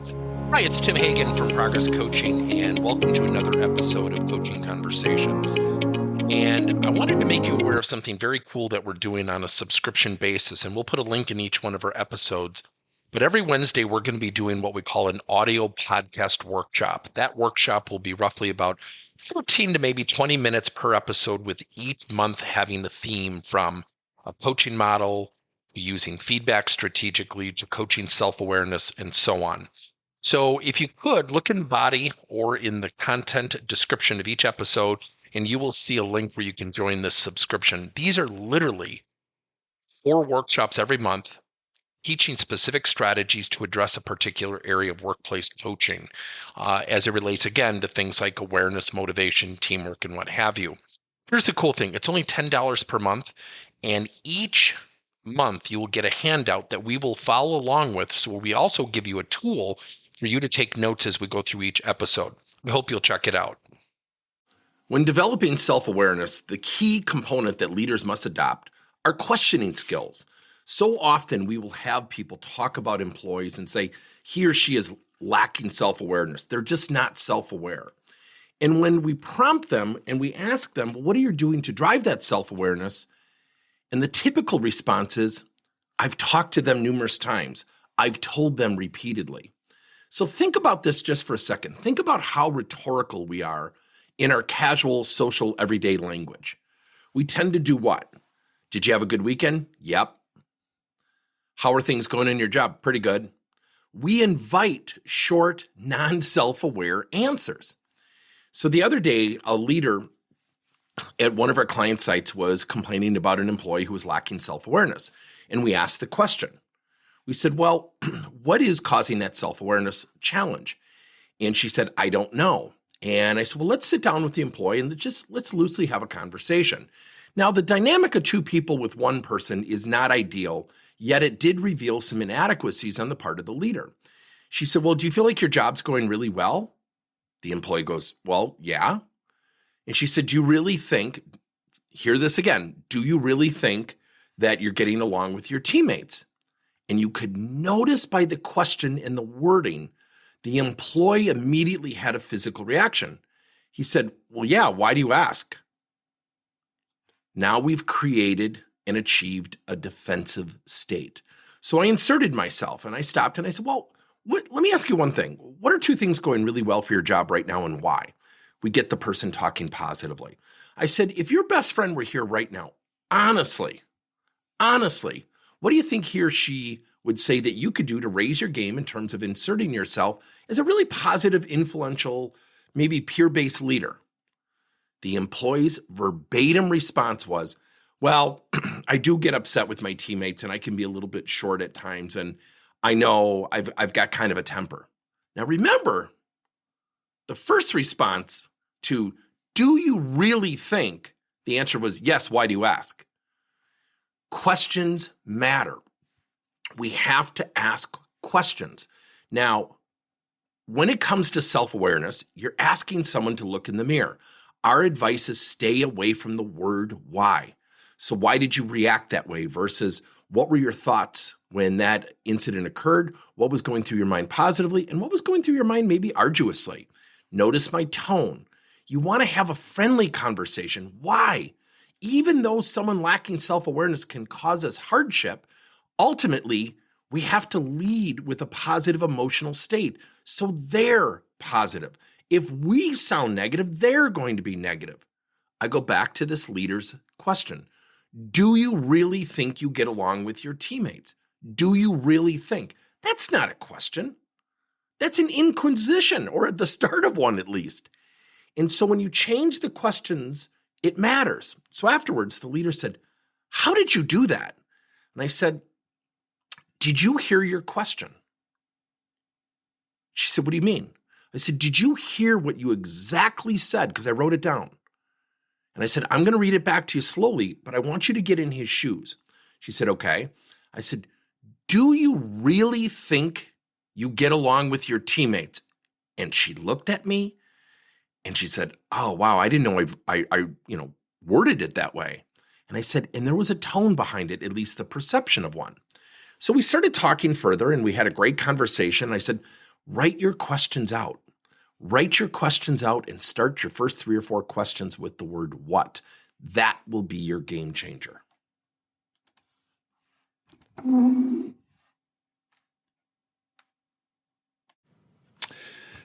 Hi, it's Tim Hagen from Progress Coaching, and welcome to another episode of Coaching Conversations. And I wanted to make you aware of something very cool that we're doing on a subscription basis, and we'll put a link in each one of our episodes. But every Wednesday, we're going to be doing what we call an audio podcast workshop. That workshop will be roughly about 14 to maybe 20 minutes per episode, with each month having a theme from a coaching model, using feedback strategically, to coaching self-awareness, and so on. So if you could look in the body or in the content description of each episode, and you will see a link where you can join this subscription. These are literally 4 workshops every month, teaching specific strategies to address a particular area of workplace coaching, as it relates, again, to things like awareness, motivation, teamwork, and what have you. Here's the cool thing. It's only $10 per month, and each month you will get a handout that we will follow along with. So we also give you a tool for you to take notes as we go through each episode. We hope you'll check it out. When developing self-awareness, the key component that leaders must adopt are questioning skills. So often we will have people talk about employees and say, he or she is lacking self-awareness. They're just not self-aware. And when we prompt them and we ask them, well, what are you doing to drive that self-awareness? And the typical response is, I've talked to them numerous times. I've told them repeatedly. So think about this just for a second. Think about how rhetorical we are in our casual, social, everyday language. We tend to do what? Did you have a good weekend? Yep. How are things going in your job? Pretty good. We invite short, non-self-aware answers. So the other day, a leader at one of our client sites was complaining about an employee who was lacking self-awareness. And we asked the question. We said, well, what is causing that self-awareness challenge? And she said, I don't know. And I said, well, let's sit down with the employee and let's loosely have a conversation. Now, the dynamic of 2 people with 1 person is not ideal, yet it did reveal some inadequacies on the part of the leader. She said, well, do you feel like your job's going really well? The employee goes, well, yeah. And she said, do you really think, hear this again, do you really think that you're getting along with your teammates? And you could notice by the question and the wording, the employee immediately had a physical reaction. He said, well, yeah, why do you ask? Now we've created and achieved a defensive state. So I inserted myself and I stopped and I said, well, let me ask you one thing. What are 2 things going really well for your job right now and why? We get the person talking positively. I said, if your best friend were here right now, honestly, what do you think he or she would say that you could do to raise your game in terms of inserting yourself as a really positive, influential, maybe peer-based leader? The employee's verbatim response was, well, I do get upset with my teammates and I can be a little bit short at times. And I know I've got kind of a temper. Now remember, the first response to, do you really think? The answer was, yes, why do you ask? Questions matter. We have to ask questions. Now, when it comes to self-awareness, you're asking someone to look in the mirror. Our advice is stay away from the word why. So why did you react that way versus what were your thoughts when that incident occurred? What was going through your mind positively and what was going through your mind maybe arduously? Notice my tone. You want to have a friendly conversation. Why? Even though someone lacking self-awareness can cause us hardship, ultimately, we have to lead with a positive emotional state. So they're positive. If we sound negative, they're going to be negative. I go back to this leader's question. Do you really think you get along with your teammates? Do you really think? That's not a question. That's an inquisition, or at the start of one at least. And so when you change the questions, it matters. So afterwards, the leader said, how did you do that? And I said, did you hear your question? She said, what do you mean? I said, did you hear what you exactly said? Because I wrote it down. And I said, I'm going to read it back to you slowly, but I want you to get in his shoes. She said, okay. I said, do you really think you get along with your teammates? And she looked at me and she said, oh, wow, I didn't know I worded it that way. And I said, and there was a tone behind it, at least the perception of one. So we started talking further and we had a great conversation. I said, Write your questions out. Write your questions out and start your first 3 or 4 questions with the word what. That will be your game changer.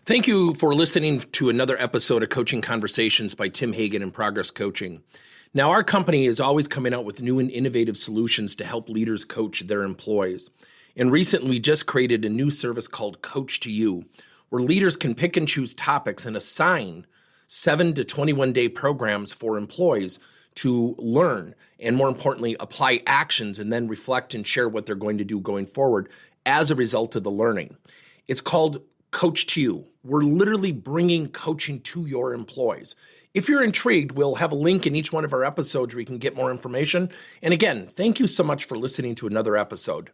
Thank you for listening to another episode of Coaching Conversations by Tim Hagen and Progress Coaching. Now, our company is always coming out with new and innovative solutions to help leaders coach their employees. And recently, we just created a new service called Coach to You, where leaders can pick and choose topics and assign 7 to 21-day programs for employees to learn and, more importantly, apply actions and then reflect and share what they're going to do going forward as a result of the learning. It's called Coach to You. We're literally bringing coaching to your employees. If you're intrigued, we'll have a link in each one of our episodes where you can get more information. And again, thank you so much for listening to another episode.